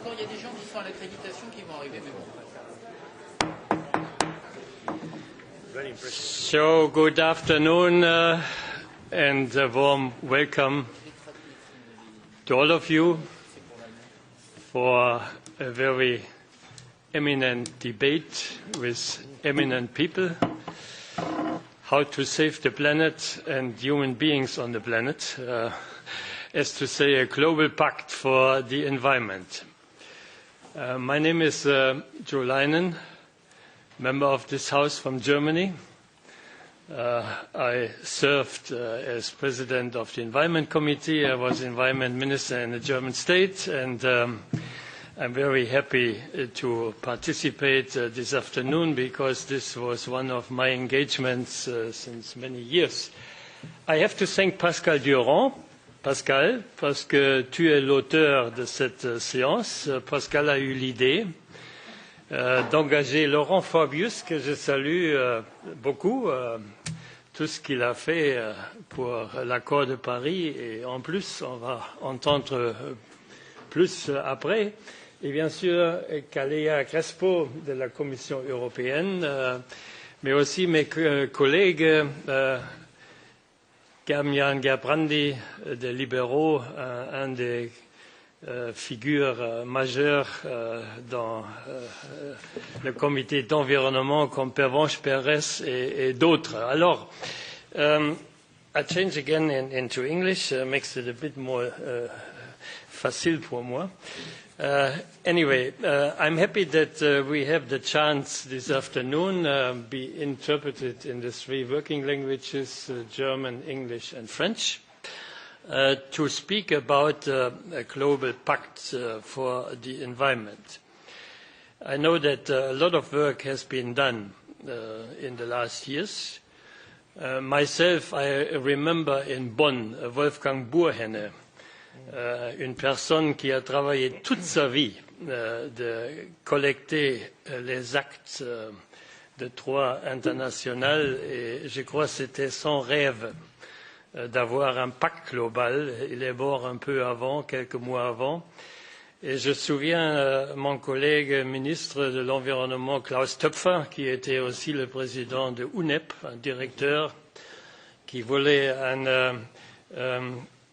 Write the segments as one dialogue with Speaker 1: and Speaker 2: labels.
Speaker 1: encore, il y a des gens qui sont à l'accréditation qui vont arriver, mais bon.
Speaker 2: So, good afternoon and a warm welcome to all of you for a very eminent debate with eminent people, how to save the planet and human beings on the planet, as to say a global pact for the environment. My name is Joe Leinen, member of this House from Germany. I served as president of the Environment Committee. I was Environment Minister in the German state, and I'm very happy to participate this afternoon because this was one of my engagements since many years. I have to thank Pascal Durand. Pascal, parce que tu es l'auteur de cette séance. Pascal a eu l'idée d'engager Laurent Fabius, que je salue beaucoup, tout ce qu'il a fait pour l'accord de Paris, et en plus, on va entendre plus après, et bien sûr Kalea Crespo de la Commission européenne, mais aussi mes collègues Damian Gerbrandy des libéraux, un des figures majeures dans le comité d'environnement comme Pervenche Perez et d'autres. Alors, I change again into English, makes it a bit more facile pour moi. Anyway, I'm happy that we have the chance this afternoon be interpreted in the three working languages, German, English and French. To speak about a global pact for the environment. I know that a lot of work has been done in the last years. Myself, I remember in Bonn, Wolfgang Burhenne, une personne qui a travaillé toute sa vie de collecter les actes de droit international, et je crois que c'était son rêve d'avoir un pacte global. Il est mort un peu avant, quelques mois avant. Et je me souviens mon collègue ministre de l'Environnement, Klaus Töpfer, qui était aussi le président de UNEP, un directeur, qui voulait un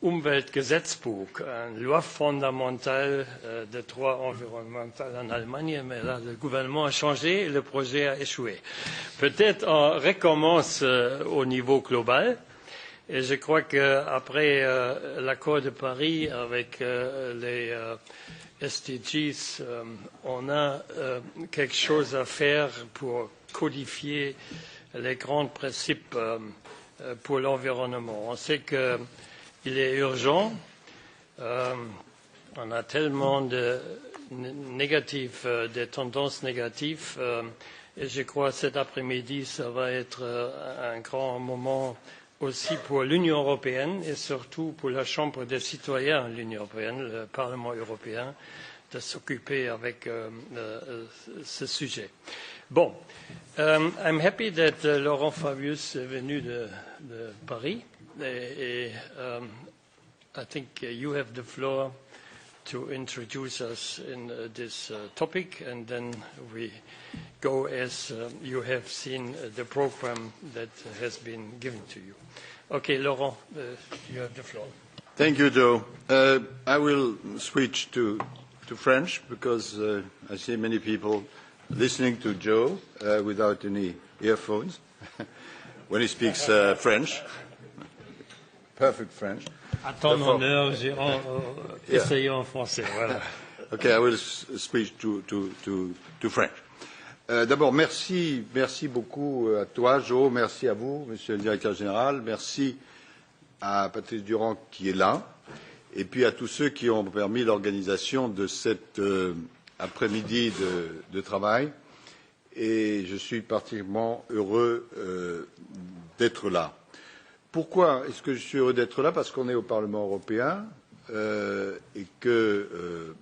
Speaker 2: Umweltgesetzbuch, une loi fondamentale de droit environnemental en Allemagne, mais là, le gouvernement a changé et le projet a échoué. Peut-être on recommence au niveau global. Et je crois qu'après l'accord de Paris avec les SDGs, on a quelque chose à faire pour codifier les grands principes pour l'environnement. On sait qu'il est urgent. On a tellement de négatifs, de tendances négatives. Et je crois que cet après-midi, ça va être un grand moment aussi pour l'Union européenne et surtout pour la Chambre des citoyens de l'Union européenne, le Parlement européen, de s'occuper avec ce sujet. Bon, I'm happy that Laurent Fabius est venu de Paris, et I think you have the floor to introduce us in this topic, and then we go as you have seen the program that has been given to you. Okay, Laurent, you have the floor.
Speaker 3: Thank you, Joe. I will switch to French because I see many people listening to Joe without any earphones when he speaks French. Perfect French.
Speaker 2: À ton honneur, j'ai essayé en français. Voilà.
Speaker 3: Okay, I will switch to French. D'abord, merci beaucoup à toi, Joe, merci à vous, Monsieur le Directeur Général, merci à Patrice Durand qui est là, et puis à tous ceux qui ont permis l'organisation de cet après-midi de travail. Et je suis particulièrement heureux d'être là. Pourquoi est-ce que je suis heureux d'être là? Parce qu'on est au Parlement européen et que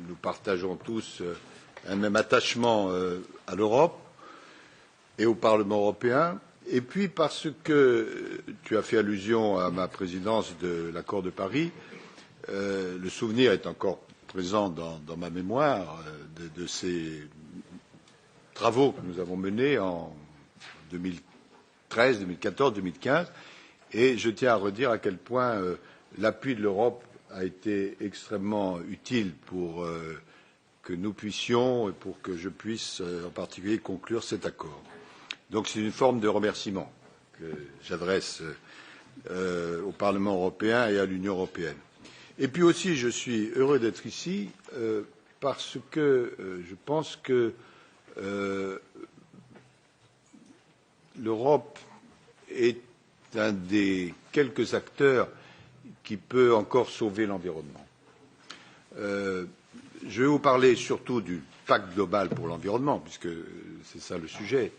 Speaker 3: nous partageons tous un même attachement à l'Europe et au Parlement européen, et puis parce que tu as fait allusion à ma présidence de l'accord de Paris, le souvenir est encore présent dans ma mémoire de ces travaux que nous avons menés en 2013, 2014, 2015, et je tiens à redire à quel point l'appui de l'Europe a été extrêmement utile pour que nous puissions et pour que je puisse en particulier conclure cet accord. Donc c'est une forme de remerciement que j'adresse au Parlement européen et à l'Union européenne. Et puis aussi, je suis heureux d'être ici parce que je pense que l'Europe est un des quelques acteurs qui peut encore sauver l'environnement. Je vais vous parler surtout du pacte global pour l'environnement, puisque c'est ça le sujet,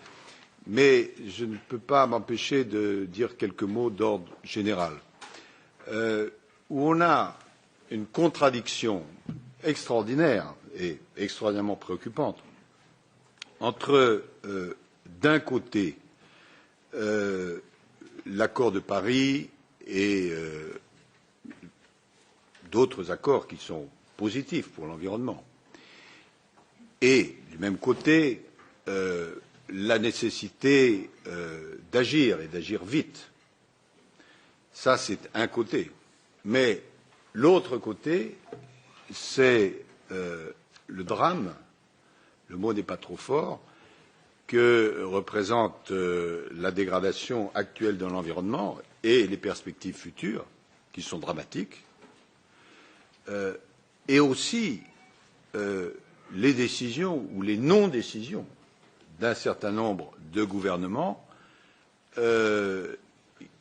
Speaker 3: mais je ne peux pas m'empêcher de dire quelques mots d'ordre général, où on a une contradiction extraordinaire et extraordinairement préoccupante entre, d'un côté, l'accord de Paris et d'autres accords qui sont positifs pour l'environnement, et, du même côté, la nécessité d'agir et d'agir vite. Ça, c'est un côté. Mais l'autre côté, c'est le drame, le mot n'est pas trop fort, que représente la dégradation actuelle de l'environnement et les perspectives futures, qui sont dramatiques, et aussi les décisions ou les non-décisions d'un certain nombre de gouvernements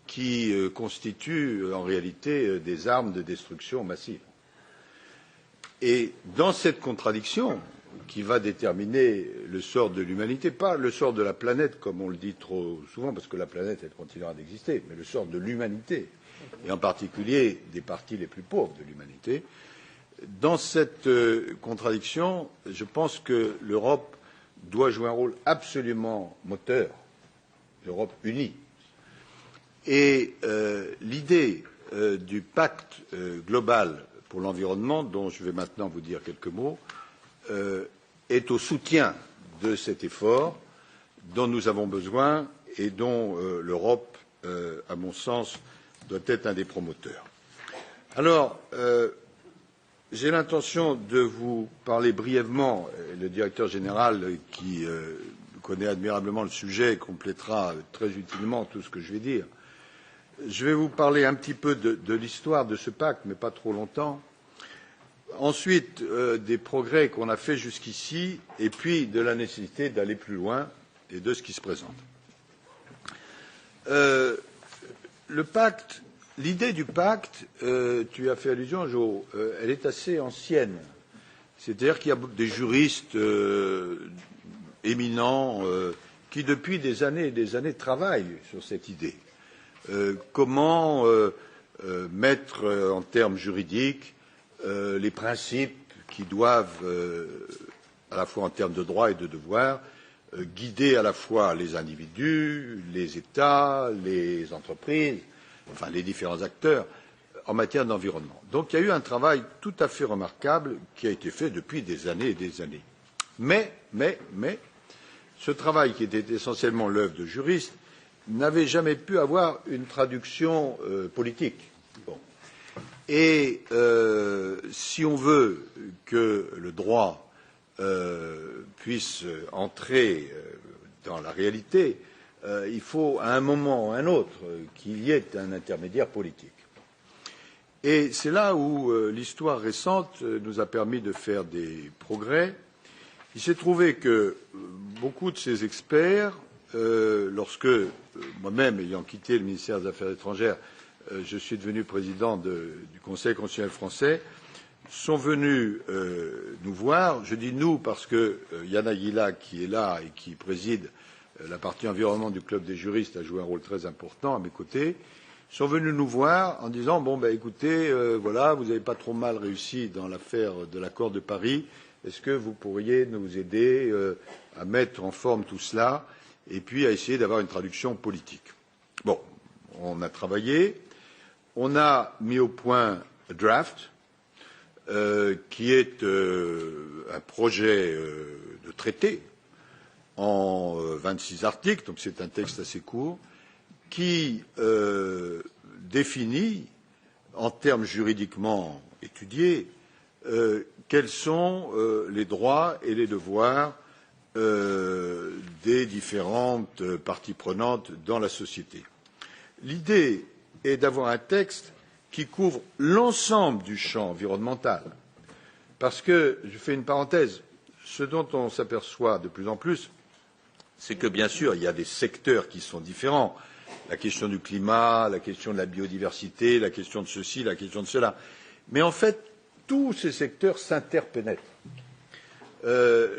Speaker 3: qui constituent en réalité des armes de destruction massive. Et dans cette contradiction qui va déterminer le sort de l'humanité, pas le sort de la planète comme on le dit trop souvent, parce que la planète elle continuera d'exister, mais le sort de l'humanité, et en particulier des parties les plus pauvres de l'humanité, dans cette contradiction, je pense que l'Europe doit jouer un rôle absolument moteur, l'Europe unie. Et l'idée du pacte global pour l'environnement, dont je vais maintenant vous dire quelques mots, est au soutien de cet effort dont nous avons besoin et dont l'Europe, à mon sens, doit être un des promoteurs. Alors, j'ai l'intention de vous parler brièvement, et le directeur général qui connaît admirablement le sujet complétera très utilement tout ce que je vais dire. Je vais vous parler un petit peu de l'histoire de ce pacte, mais pas trop longtemps. Ensuite, des progrès qu'on a faits jusqu'ici, et puis de la nécessité d'aller plus loin et de ce qui se présente. Le pacte, l'idée du pacte, tu as fait allusion, Jo, elle est assez ancienne. C'est-à-dire qu'il y a des juristes éminents qui, depuis des années et des années, travaillent sur cette idée. Comment mettre en termes juridiques les principes qui doivent, à la fois en termes de droits et de devoirs, guider à la fois les individus, les États, les entreprises, enfin les différents acteurs en matière d'environnement. Donc il y a eu un travail tout à fait remarquable qui a été fait depuis des années et des années. Mais, ce travail qui était essentiellement l'œuvre de juristes n'avait jamais pu avoir une traduction politique. Bon. Et si on veut que le droit puisse entrer dans la réalité, il faut à un moment ou à un autre qu'il y ait un intermédiaire politique. Et c'est là où l'histoire récente nous a permis de faire des progrès. Il s'est trouvé que beaucoup de ces experts, lorsque moi-même, ayant quitté le ministère des Affaires étrangères, je suis devenu président du Conseil constitutionnel français, sont venus nous voir. Je dis nous parce que Yann Aguila, qui est là et qui préside la partie environnement du club des juristes, a joué un rôle très important à mes côtés, sont venus nous voir en disant bon ben écoutez, voilà, vous n'avez pas trop mal réussi dans l'affaire de l'accord de Paris. Est-ce que vous pourriez nous aider à mettre en forme tout cela et puis à essayer d'avoir une traduction politique? Bon, on a travaillé, on a mis au point un draft qui est un projet de traité en 26 articles, donc c'est un texte assez court, qui définit, en termes juridiquement étudiés, quels sont les droits et les devoirs des différentes parties prenantes dans la société. L'idée est d'avoir un texte qui couvre l'ensemble du champ environnemental. Parce que, je fais une parenthèse, ce dont on s'aperçoit de plus en plus, c'est que bien sûr, il y a des secteurs qui sont différents. La question du climat, la question de la biodiversité, la question de ceci, la question de cela. Mais en fait, tous ces secteurs s'interpénètrent.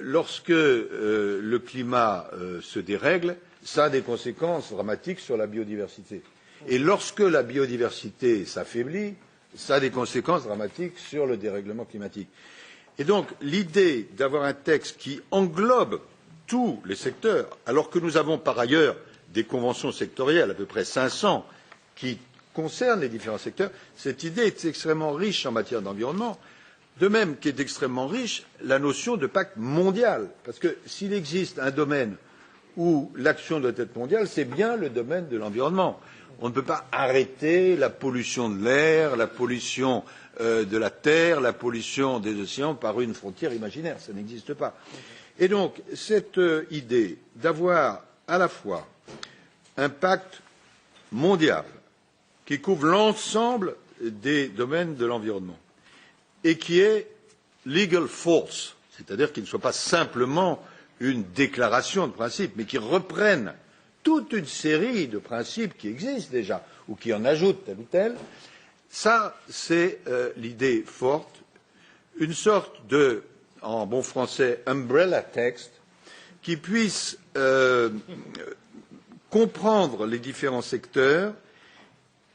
Speaker 3: Lorsque le climat se dérègle, ça a des conséquences dramatiques sur la biodiversité. Et lorsque la biodiversité s'affaiblit, ça a des conséquences dramatiques sur le dérèglement climatique. Et donc, l'idée d'avoir un texte qui englobe tous les secteurs, alors que nous avons par ailleurs des conventions sectorielles, à peu près 500, qui concernent les différents secteurs, cette idée est extrêmement riche en matière d'environnement, de même qu'est extrêmement riche la notion de pacte mondial. Parce que s'il existe un domaine où l'action doit être mondiale, c'est bien le domaine de l'environnement. On ne peut pas arrêter la pollution de l'air, la pollution de la terre, la pollution des océans par une frontière imaginaire. Ça n'existe pas. Et donc, cette idée d'avoir à la fois un pacte mondial qui couvre l'ensemble des domaines de l'environnement et qui est legal force, c'est-à-dire qu'il ne soit pas simplement une déclaration de principe, mais qui reprenne toute une série de principes qui existent déjà ou qui en ajoutent tel ou tel, ça c'est l'idée forte, une sorte de, en bon français, umbrella text qui puisse comprendre les différents secteurs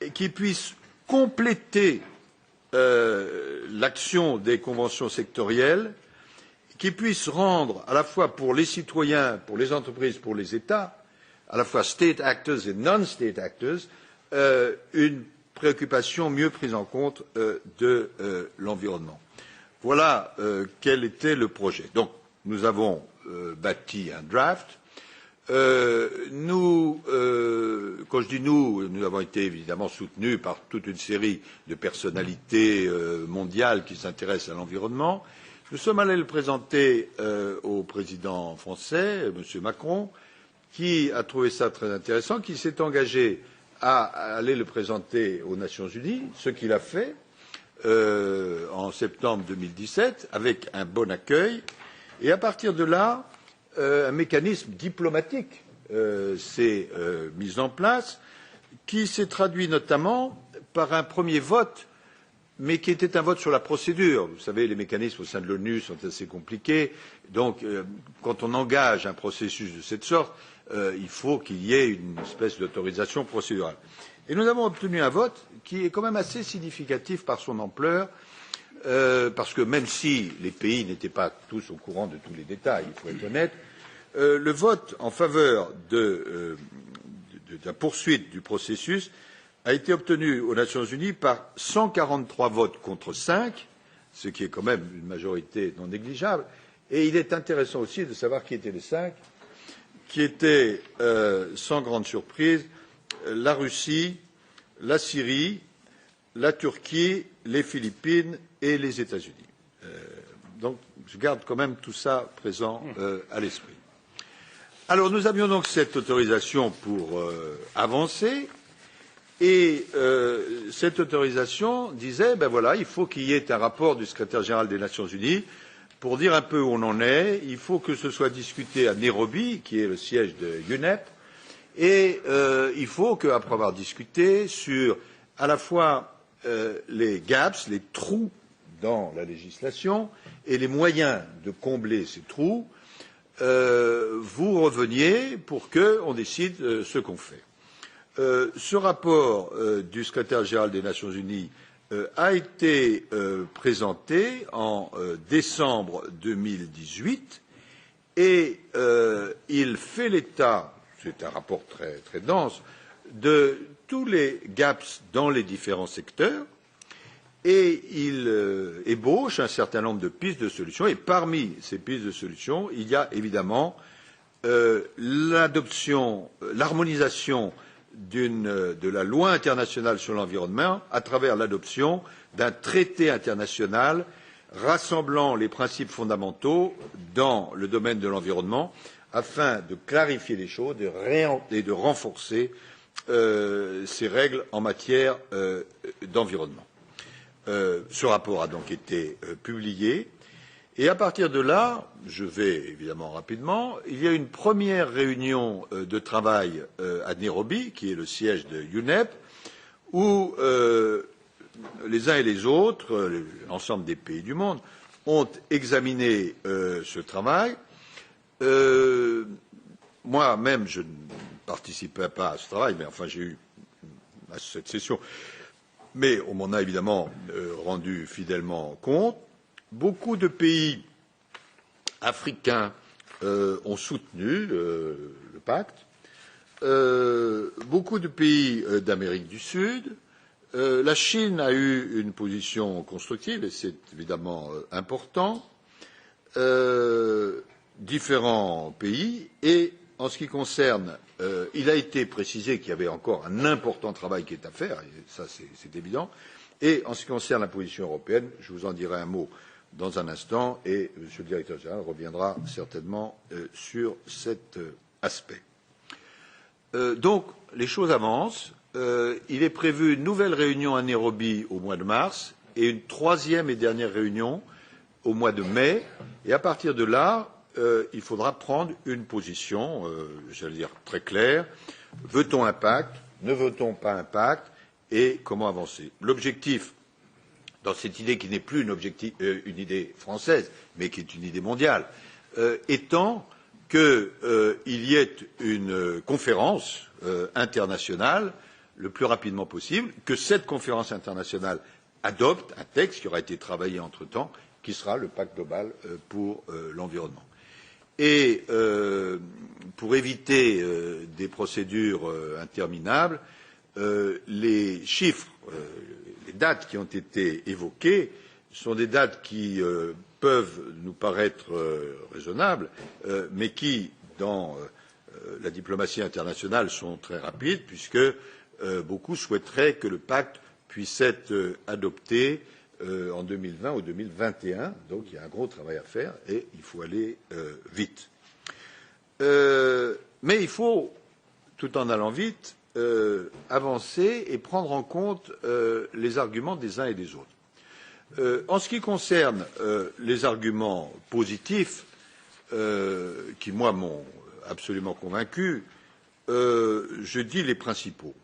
Speaker 3: et qui puisse compléter l'action des conventions sectorielles, qui puisse rendre à la fois pour les citoyens, pour les entreprises, pour les États, à la fois state actors et non-state actors, une préoccupation mieux prise en compte de l'environnement. Voilà quel était le projet. Donc, nous avons bâti un draft. Quand je dis nous avons été évidemment soutenus par toute une série de personnalités mondiales qui s'intéressent à l'environnement. Nous sommes allés le présenter au président français, M. Macron, qui a trouvé ça très intéressant, qui s'est engagé à aller le présenter aux Nations Unies, ce qu'il a fait en septembre 2017, avec un bon accueil. Et à partir de là, un mécanisme diplomatique s'est mis en place, qui s'est traduit notamment par un premier vote, mais qui était un vote sur la procédure. Vous savez, les mécanismes au sein de l'ONU sont assez compliqués. Donc, quand on engage un processus de cette sorte, il faut qu'il y ait une espèce d'autorisation procédurale. Et nous avons obtenu un vote qui est quand même assez significatif par son ampleur, parce que même si les pays n'étaient pas tous au courant de tous les détails, il faut être honnête, le vote en faveur de la poursuite du processus a été obtenu aux Nations Unies par 143 votes contre 5, ce qui est quand même une majorité non négligeable. Et il est intéressant aussi de savoir qui étaient les 5, qui étaient, sans grande surprise, la Russie, la Syrie, la Turquie, les Philippines et les États-Unis. Donc, je garde quand même tout ça présent à l'esprit. Alors, nous avions donc cette autorisation pour avancer, et cette autorisation disait, ben voilà, il faut qu'il y ait un rapport du secrétaire général des Nations Unies pour dire un peu où on en est. Il faut que ce soit discuté à Nairobi, qui est le siège de UNEP, et il faut qu'après avoir discuté sur à la fois les gaps, les trous dans la législation et les moyens de combler ces trous, vous reveniez pour qu'on décide ce qu'on fait. Ce rapport du secrétaire général des Nations Unies a été présenté en décembre 2018 et il fait l'état, c'est un rapport très, très dense, de tous les gaps dans les différents secteurs et il ébauche un certain nombre de pistes de solutions, et parmi ces pistes de solutions, il y a évidemment l'harmonisation de la loi internationale sur l'environnement à travers l'adoption d'un traité international rassemblant les principes fondamentaux dans le domaine de l'environnement afin de clarifier les choses et de renforcer ces règles en matière d'environnement. Ce rapport a donc été publié et à partir de là, je vais évidemment rapidement, il y a une première réunion de travail à Nairobi, qui est le siège de UNEP, où les uns et les autres, l'ensemble des pays du monde, ont examiné ce travail. Moi-même, je ne participais pas à ce travail, mais enfin j'ai eu à cette session, mais on m'en a évidemment rendu fidèlement compte. Beaucoup de pays africains ont soutenu le pacte, beaucoup de pays d'Amérique du Sud. La Chine a eu une position constructive et c'est évidemment important. Différents pays et en ce qui concerne, il a été précisé qu'il y avait encore un important travail qui est à faire, et ça c'est évident. Et en ce qui concerne la position européenne, je vous en dirai un mot dans un instant et Monsieur le Directeur général reviendra certainement sur cet aspect. Donc les choses avancent. Il est prévu une nouvelle réunion à Nairobi au mois de mars et une troisième et dernière réunion au mois de mai. Et à partir de là, il faudra prendre une position, j'allais dire très claire. Veut-on un pacte? Ne veut-on pas un pacte? Et comment avancer? L'objectif, dans cette idée qui n'est plus une idée française, mais qui est une idée mondiale, étant qu'il y ait une conférence internationale le plus rapidement possible, que cette conférence internationale adopte un texte qui aura été travaillé entre-temps, qui sera le pacte global pour l'environnement. Et pour éviter des procédures interminables, les chiffres, les dates qui ont été évoquées sont des dates qui peuvent nous paraître raisonnables, mais qui, dans la diplomatie internationale, sont très rapides, puisque beaucoup souhaiteraient que le pacte puisse être adopté en 2020 ou 2021. Donc il y a un gros travail à faire et il faut aller vite. Mais il faut, tout en allant vite, avancer et prendre en compte les arguments des uns et des autres. En ce qui concerne les arguments positifs, qui moi m'ont absolument convaincu, je dis les principaux.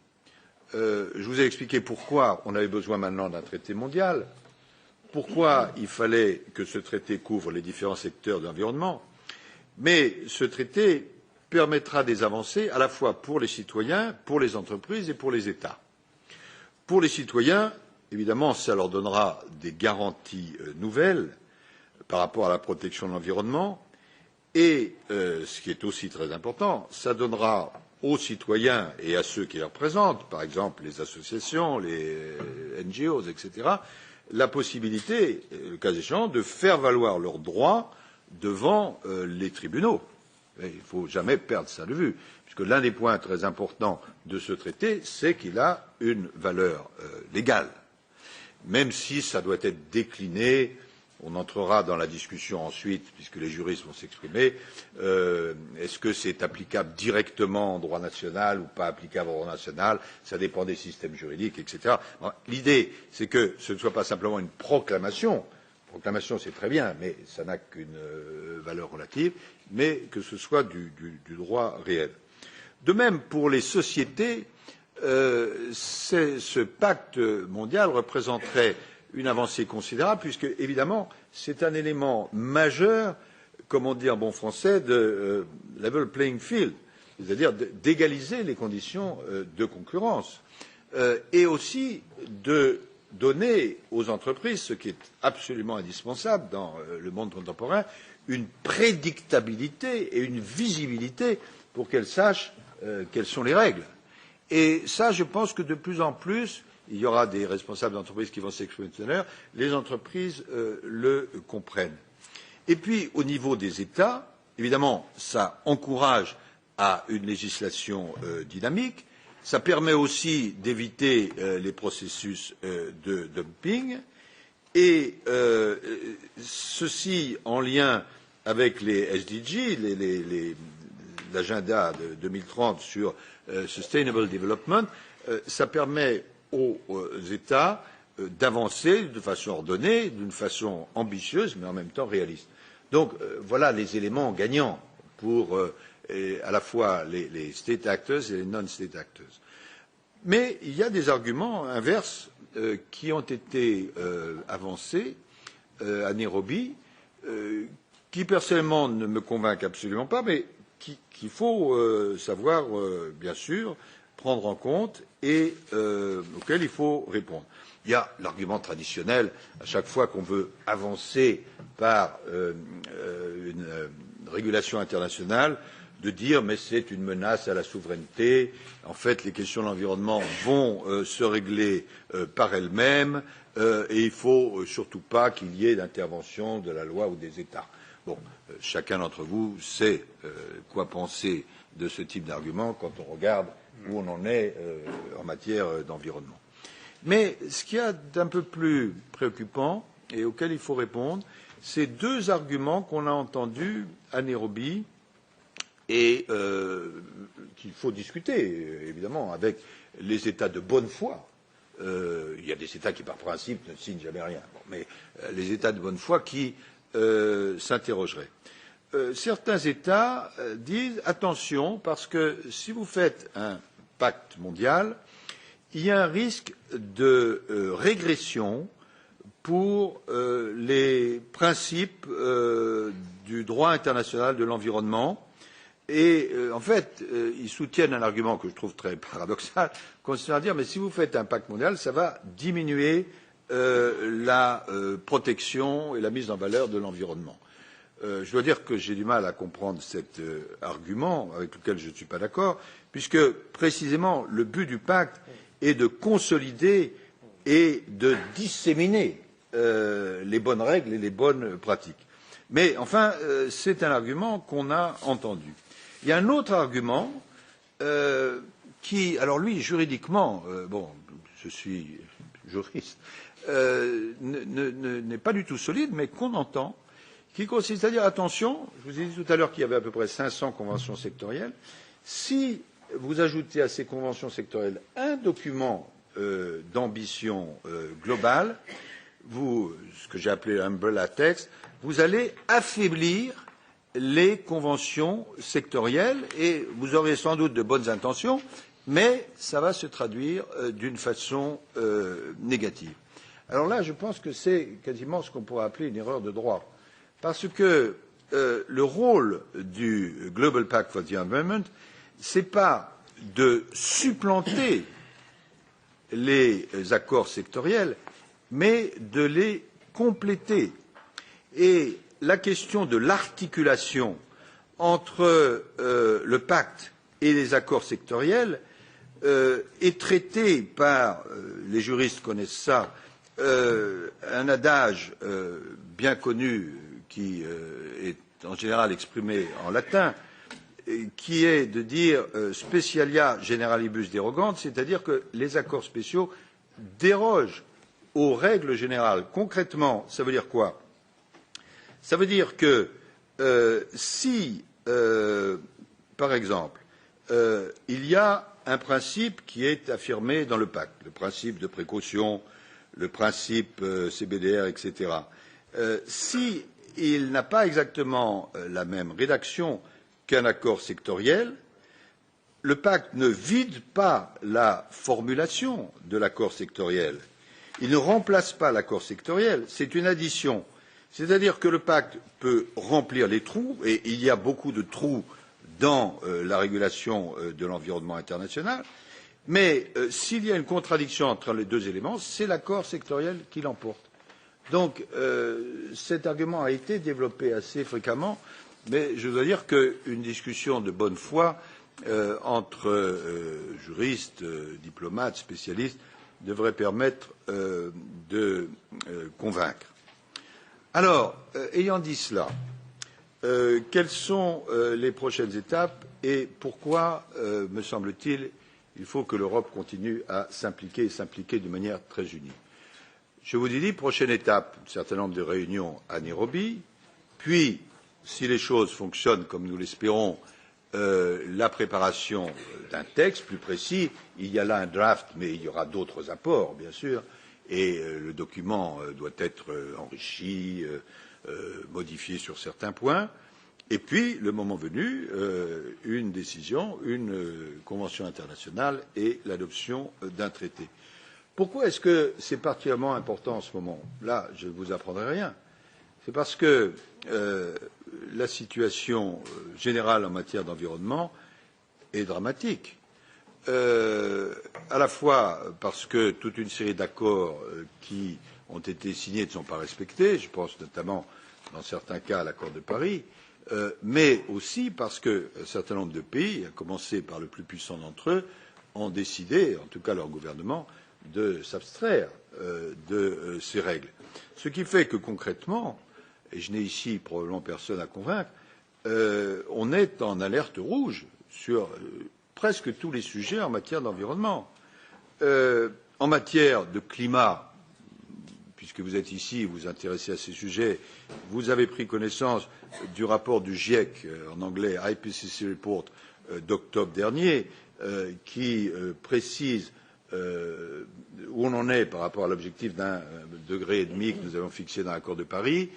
Speaker 3: Je vous ai expliqué pourquoi on avait besoin maintenant d'un traité mondial, pourquoi il fallait que ce traité couvre les différents secteurs de l'environnement, mais ce traité permettra des avancées à la fois pour les citoyens, pour les entreprises et pour les États. Pour les citoyens, évidemment, ça leur donnera des garanties nouvelles par rapport à la protection de l'environnement et, ce qui est aussi très important, ça donnera aux citoyens et à ceux qui les représentent, par exemple les associations, les NGOs, etc., la possibilité, le cas échéant, de faire valoir leurs droits devant les tribunaux. Il ne faut jamais perdre ça de vue, puisque l'un des points très importants de ce traité, c'est qu'il a une valeur légale. Même si ça doit être décliné, on entrera dans la discussion ensuite, puisque les juristes vont s'exprimer, est-ce que c'est applicable directement en droit national ou pas applicable en droit national? Ça dépend des systèmes juridiques, etc. L'idée, c'est que ce ne soit pas simplement une proclamation. Proclamation, c'est très bien, mais ça n'a qu'une valeur relative, mais que ce soit du droit réel. De même, pour les sociétés, ce pacte mondial représenterait une avancée considérable, puisque, évidemment, c'est un élément majeur, comme on dit en bon français, de level playing field, c'est-à-dire d'égaliser les conditions de concurrence, et aussi de donner aux entreprises, ce qui est absolument indispensable dans le monde contemporain, une prédictabilité et une visibilité pour qu'elles sachent quelles sont les règles. Et ça, je pense que de plus en plus, il y aura des responsables d'entreprises qui vont s'exprimer tout à l'heure, les entreprises le comprennent. Et puis, au niveau des États, évidemment, ça encourage à une législation dynamique, ça permet aussi d'éviter les processus de dumping, et ceci en lien avec les SDG, l'agenda de 2030 sur Sustainable Development, ça permet aux États d'avancer de façon ordonnée, d'une façon ambitieuse, mais en même temps réaliste. Donc voilà les éléments gagnants pour à la fois les state actors et les non-state actors. Mais il y a des arguments inverses qui ont été avancés à Nairobi, qui personnellement ne me convainquent absolument pas, mais qu'il faut savoir, bien sûr, prendre en compte et auquel il faut répondre. Il y a l'argument traditionnel, à chaque fois qu'on veut avancer par une régulation internationale, de dire mais c'est une menace à la souveraineté, en fait les questions de l'environnement vont se régler par elles-mêmes et il ne faut surtout pas qu'il y ait d'intervention de la loi ou des États. Bon, chacun d'entre vous sait quoi penser de ce type d'argument quand on regarde où on en est en matière d'environnement. Mais ce qu'il y a d'un peu plus préoccupant et auquel il faut répondre, c'est deux arguments qu'on a entendus à Nairobi et qu'il faut discuter, évidemment, avec les États de bonne foi. Il y a des États qui, par principe, ne signent jamais rien, bon, mais les États de bonne foi qui s'interrogeraient. Certains États disent attention, parce que si vous faites un pacte mondial, il y a un risque de régression pour les principes du droit international de l'environnement. Et en fait, ils soutiennent un argument que je trouve très paradoxal, consistant à dire mais si vous faites un pacte mondial, ça va diminuer la protection et la mise en valeur de l'environnement. Je dois dire que j'ai du mal à comprendre cet argument avec lequel je ne suis pas d'accord, puisque précisément le but du pacte est de consolider et de disséminer les bonnes règles et les bonnes pratiques. Mais enfin, c'est un argument qu'on a entendu. Il y a un autre argument qui, alors lui, juridiquement, bon, je suis juriste, n'est pas du tout solide, mais qu'on entend, qui consiste à dire attention, je vous ai dit tout à l'heure qu'il y avait à peu près 500 conventions sectorielles, si vous ajoutez à ces conventions sectorielles un document d'ambition globale, ce que j'ai appelé umbrella text, vous allez affaiblir les conventions sectorielles et vous aurez sans doute de bonnes intentions, mais ça va se traduire d'une façon négative. Alors là, je pense que c'est quasiment ce qu'on pourrait appeler une erreur de droit, parce que le rôle du Global Pact for the Environment, ce n'est pas de supplanter les accords sectoriels, mais de les compléter. Et la question de l'articulation entre le pacte et les accords sectoriels est traitée par les juristes connaissent ça, un adage bien connu qui est en général exprimé en latin, qui est de dire specialia generalibus derogant, c'est-à-dire que les accords spéciaux dérogent aux règles générales. Concrètement, ça veut dire quoi? Ça veut dire que si, par exemple, il y a un principe qui est affirmé dans le pacte, le principe de précaution, le principe CBDR, etc., si il n'a pas exactement la même rédaction qu'un accord sectoriel, le pacte ne vide pas la formulation de l'accord sectoriel. Il ne remplace pas l'accord sectoriel, c'est une addition. C'est-à-dire que le pacte peut remplir les trous, et il y a beaucoup de trous dans la régulation de l'environnement international, mais s'il y a une contradiction entre les deux éléments, c'est l'accord sectoriel qui l'emporte. Donc cet argument a été développé assez fréquemment, mais je dois dire qu'une discussion de bonne foi entre juristes, diplomates, spécialistes devrait permettre de convaincre. Alors, ayant dit cela, quelles sont les prochaines étapes et pourquoi, me semble-t-il, il faut que l'Europe continue à s'impliquer et s'impliquer de manière très unie? Je vous ai dit, prochaine étape, un certain nombre de réunions à Nairobi, puis, si les choses fonctionnent comme nous l'espérons, la préparation d'un texte plus précis. Il y a là un draft, mais il y aura d'autres apports, bien sûr, et le document doit être enrichi, modifié sur certains points. Et puis, le moment venu, une décision, une convention internationale et l'adoption d'un traité. Pourquoi est-ce que c'est particulièrement important en ce moment? Là, je ne vous apprendrai rien. C'est parce que la situation générale en matière d'environnement est dramatique. À la fois parce que toute une série d'accords qui ont été signés ne sont pas respectés, je pense notamment dans certains cas à l'accord de Paris, mais aussi parce qu'un certain nombre de pays, à commencer par le plus puissant d'entre eux, ont décidé, en tout cas leur gouvernement, de s'abstraire de ces règles. Ce qui fait que concrètement, et je n'ai ici probablement personne à convaincre, on est en alerte rouge sur presque tous les sujets en matière d'environnement. En matière de climat, puisque vous êtes ici et vous vous intéressez à ces sujets, vous avez pris connaissance du rapport du GIEC, en anglais IPCC Report, d'octobre dernier, qui précise où on en est par rapport à l'objectif d'1,5 degré que nous avons fixé dans l'accord de Paris,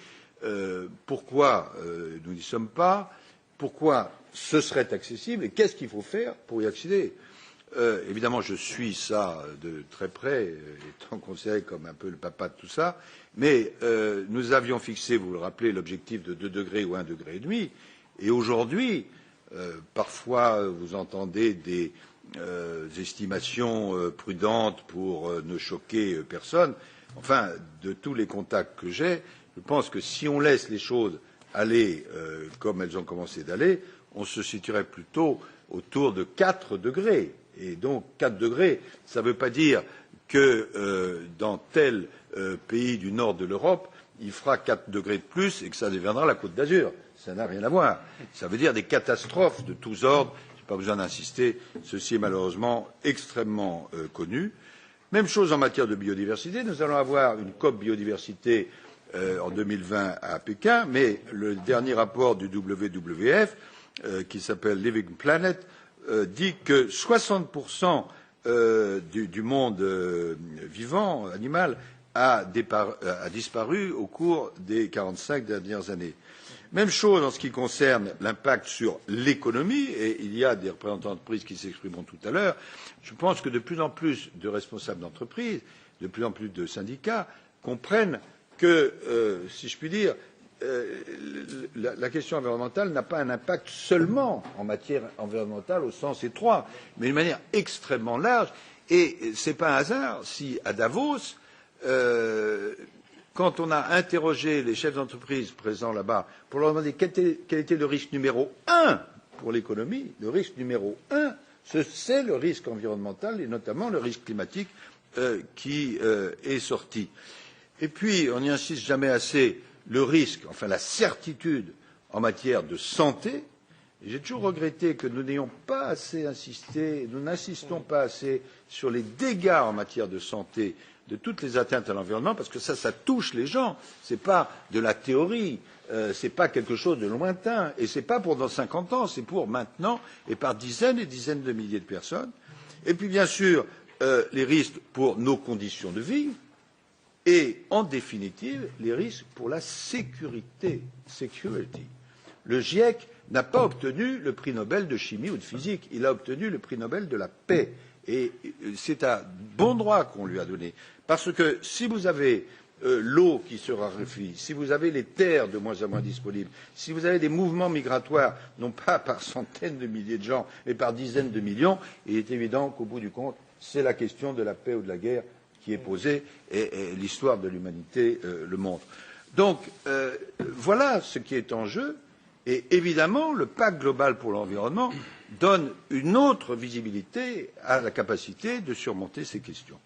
Speaker 3: pourquoi nous n'y sommes pas, pourquoi ce serait accessible et qu'est-ce qu'il faut faire pour y accéder. Évidemment, je suis ça de très près, étant considéré comme un peu le papa de tout ça, mais nous avions fixé, vous le rappelez, l'objectif de 2 degrés ou 1,5 degré, et aujourd'hui, parfois vous entendez des estimations prudentes pour ne choquer personne. Enfin, de tous les contacts que j'ai, je pense que si on laisse les choses aller comme elles ont commencé d'aller, on se situerait plutôt autour de 4 degrés. Et donc 4 degrés, ça ne veut pas dire que dans tel pays du nord de l'Europe, il fera 4 degrés de plus et que ça deviendra la Côte d'Azur. Ça n'a rien à voir. Ça veut dire des catastrophes de tous ordres. Je n'ai pas besoin d'insister. Ceci est malheureusement extrêmement connu. Même chose en matière de biodiversité. Nous allons avoir une COP biodiversité en 2020 à Pékin, mais le dernier rapport du WWF, qui s'appelle Living Planet, dit que 60% du monde vivant, animal, a disparu au cours des 45 dernières années. Même chose en ce qui concerne l'impact sur l'économie, et il y a des représentants d'entreprises qui s'exprimeront tout à l'heure. Je pense que de plus en plus de responsables d'entreprises, de plus en plus de syndicats comprennent que, si je puis dire, la question environnementale n'a pas un impact seulement en matière environnementale au sens étroit, mais d'une manière extrêmement large. Et ce n'est pas un hasard si à Davos, quand on a interrogé les chefs d'entreprise présents là-bas pour leur demander quel était le risque numéro 1 pour l'économie, le risque numéro 1, c'est le risque environnemental et notamment le risque climatique qui est sorti. Et puis, on n'y insiste jamais assez, le risque, enfin la certitude en matière de santé. J'ai toujours regretté que nous n'ayons pas assez insisté, nous n'insistons pas assez sur les dégâts en matière de santé de toutes les atteintes à l'environnement, parce que ça touche les gens. Ce n'est pas de la théorie, ce n'est pas quelque chose de lointain, et ce n'est pas pour dans 50 ans, c'est pour maintenant, et par dizaines et dizaines de milliers de personnes. Et puis, bien sûr, les risques pour nos conditions de vie, et, en définitive, les risques pour la sécurité. Security. Le GIEC n'a pas obtenu le prix Nobel de chimie ou de physique, il a obtenu le prix Nobel de la paix. Et c'est à bon droit qu'on lui a donné. Parce que si vous avez l'eau qui se raréfie, si vous avez les terres de moins en moins disponibles, si vous avez des mouvements migratoires, non pas par centaines de milliers de gens, mais par dizaines de millions, il est évident qu'au bout du compte, c'est la question de la paix ou de la guerre qui est posée, et l'histoire de l'humanité le montre. Donc, voilà ce qui est en jeu, et évidemment, le pacte global pour l'environnement donne une autre visibilité à la capacité de surmonter ces questions.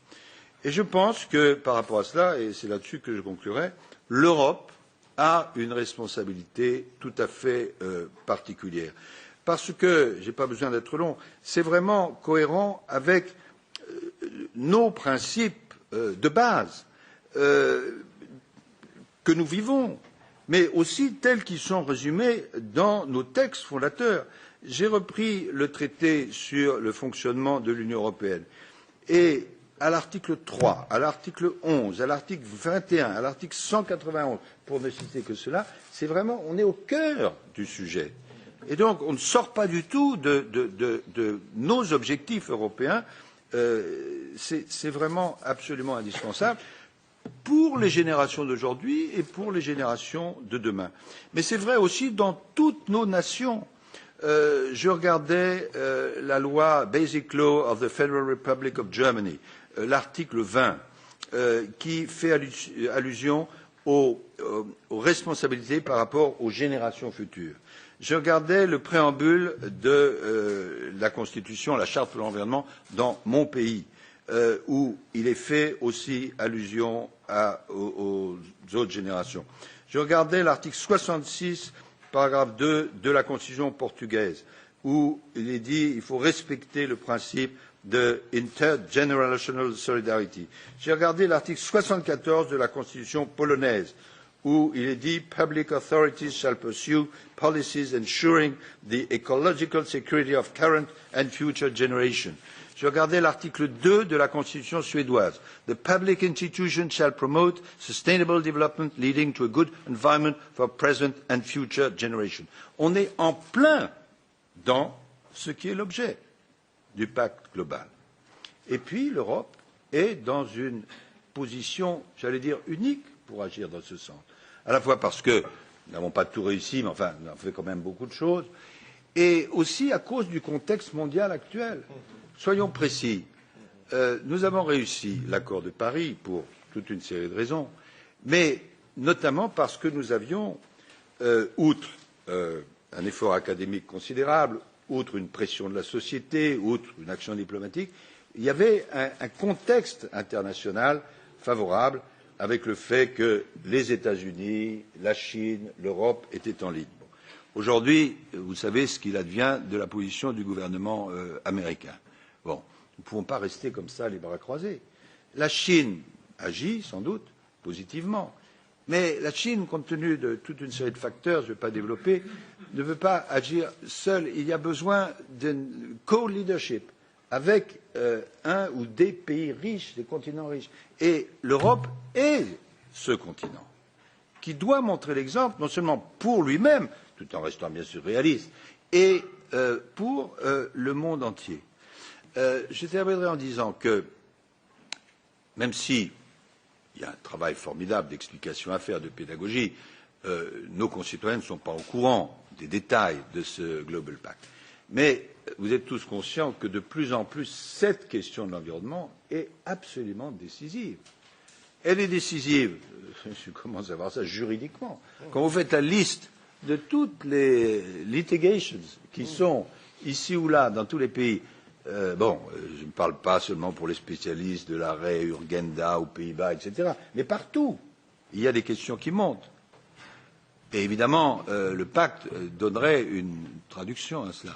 Speaker 3: Et je pense que, par rapport à cela, et c'est là-dessus que je conclurai, l'Europe a une responsabilité tout à fait particulière. Parce que, je n'ai pas besoin d'être long, c'est vraiment cohérent avec nos principes de base que nous vivons, mais aussi tels qu'ils sont résumés dans nos textes fondateurs. J'ai repris le traité sur le fonctionnement de l'Union européenne et à l'article 3, à l'article 11, à l'article 21, à l'article 191, pour ne citer que cela, c'est vraiment, on est au cœur du sujet. Et donc, on ne sort pas du tout de nos objectifs européens. C'est vraiment absolument indispensable pour les générations d'aujourd'hui et pour les générations de demain. Mais c'est vrai aussi dans toutes nos nations. Je regardais la loi Basic Law of the Federal Republic of Germany, l'article 20, qui fait allusion aux responsabilités par rapport aux générations futures. Je regardais le préambule de la Constitution, la Charte de l'environnement, dans mon pays, où il est fait aussi allusion aux autres générations. Je regardais l'article 66, paragraphe 2 de la Constitution portugaise, où il est dit qu'il faut respecter le principe de intergenerational solidarity. J'ai regardé l'article 74 de la Constitution polonaise, où il est dit public authorities shall pursue policies ensuring the ecological security of current and future generations. J'ai regardé l'article 2 de la Constitution suédoise. The public institutions shall promote sustainable development leading to a good environment for present and future generations. On est en plein dans ce qui est l'objet du pacte global. Et puis l'Europe est dans une position, j'allais dire, unique pour agir dans ce sens. À la fois parce que nous n'avons pas tout réussi, mais enfin, nous avons fait quand même beaucoup de choses, et aussi à cause du contexte mondial actuel. Soyons précis, nous avons réussi l'accord de Paris pour toute une série de raisons, mais notamment parce que nous avions, outre un effort académique considérable, outre une pression de la société, outre une action diplomatique, il y avait un contexte international favorable avec le fait que les États-Unis, la Chine, l'Europe étaient en ligne. Bon. Aujourd'hui, vous savez ce qu'il advient de la position du gouvernement américain. Bon, nous ne pouvons pas rester comme ça les bras croisés. La Chine agit sans doute positivement, mais la Chine, compte tenu de toute une série de facteurs, je ne vais pas développer, ne veut pas agir seule. Il y a besoin d'un co-leadership avec un ou des pays riches, des continents riches. Et l'Europe est ce continent qui doit montrer l'exemple, non seulement pour lui-même, tout en restant bien sûr réaliste, et pour le monde entier. Je terminerai en disant que, même si il y a un travail formidable d'explication à faire, de pédagogie, nos concitoyens ne sont pas au courant des détails de ce Global Pact. Mais vous êtes tous conscients que de plus en plus, cette question de l'environnement est absolument décisive. Elle est décisive, je commence à voir ça juridiquement. Quand vous faites la liste de toutes les litigations qui sont ici ou là dans tous les pays, je ne parle pas seulement pour les spécialistes de l'arrêt Urgenda aux Pays-Bas, etc., mais partout, il y a des questions qui montent. Et évidemment, le pacte donnerait une traduction à cela.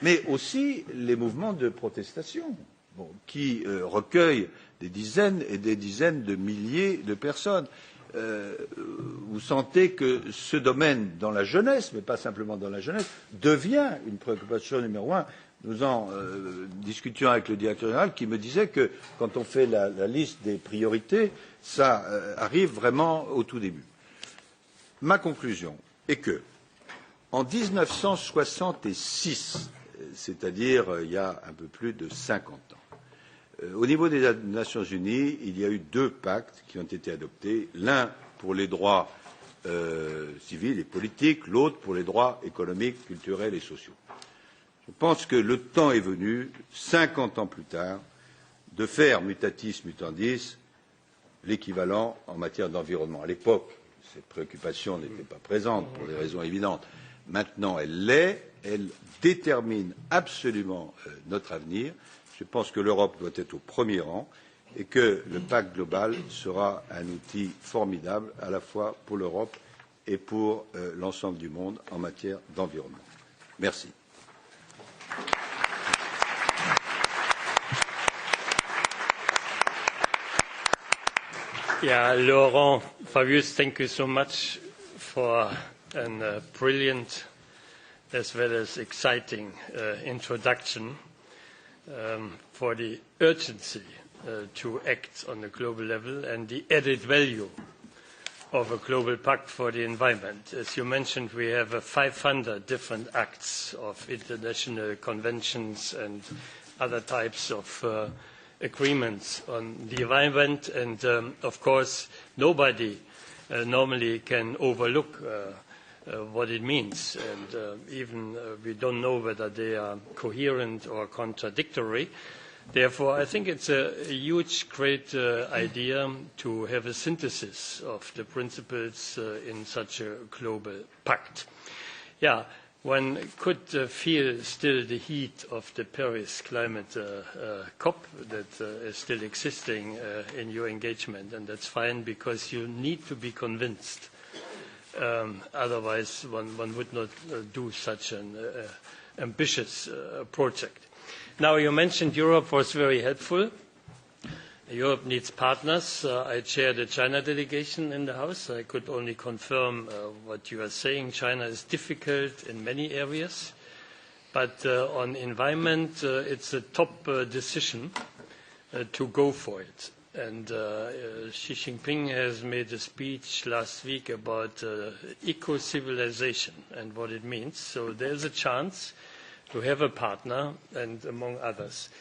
Speaker 3: Mais aussi les mouvements de protestation, qui recueillent des dizaines et des dizaines de milliers de personnes. Vous sentez que ce domaine dans la jeunesse, mais pas simplement dans la jeunesse, devient une préoccupation numéro un. Nous en discutions avec le directeur général qui me disait que quand on fait la liste des priorités, ça arrive vraiment au tout début. Ma conclusion est que, en 1966, c'est-à-dire il y a un peu plus de 50 ans, au niveau des Nations Unies, il y a eu deux pactes qui ont été adoptés, l'un pour les droits civils et politiques, l'autre pour les droits économiques, culturels et sociaux. Je pense que le temps est venu, 50 ans plus tard, de faire mutatis mutandis l'équivalent en matière d'environnement. À l'époque, cette préoccupation n'était pas présente pour des raisons évidentes. Maintenant, elle l'est, elle détermine absolument notre avenir. Je pense que l'Europe doit être au premier rang et que le pacte global sera un outil formidable à la fois pour l'Europe et pour l'ensemble du monde en matière d'environnement. Merci.
Speaker 2: Yeah, Laurent Fabius, thank you so much for a brilliant as well as exciting introduction for the urgency to act on a global level and the added value of a global pact for the environment. As you mentioned, we have 500 different acts of international conventions and other types of agreements on the environment, and of course nobody normally can overlook what it means, and even we don't know whether they are coherent or contradictory. Therefore, I think it's a huge, great idea to have a synthesis of the principles in such a global pact. Yeah, one could feel still the heat of the Paris climate COP that is still existing in your engagement, and that's fine because you need to be convinced. Otherwise, one would not do such an ambitious project. Now, you mentioned Europe was very helpful. Europe needs partners. I chair the China delegation in the House. I could only confirm what you are saying. China is difficult in many areas, but on environment, it's a top decision to go for it. And Xi Jinping has made a speech last week about eco-civilization and what it means. So there's a chance to have a partner, and among others.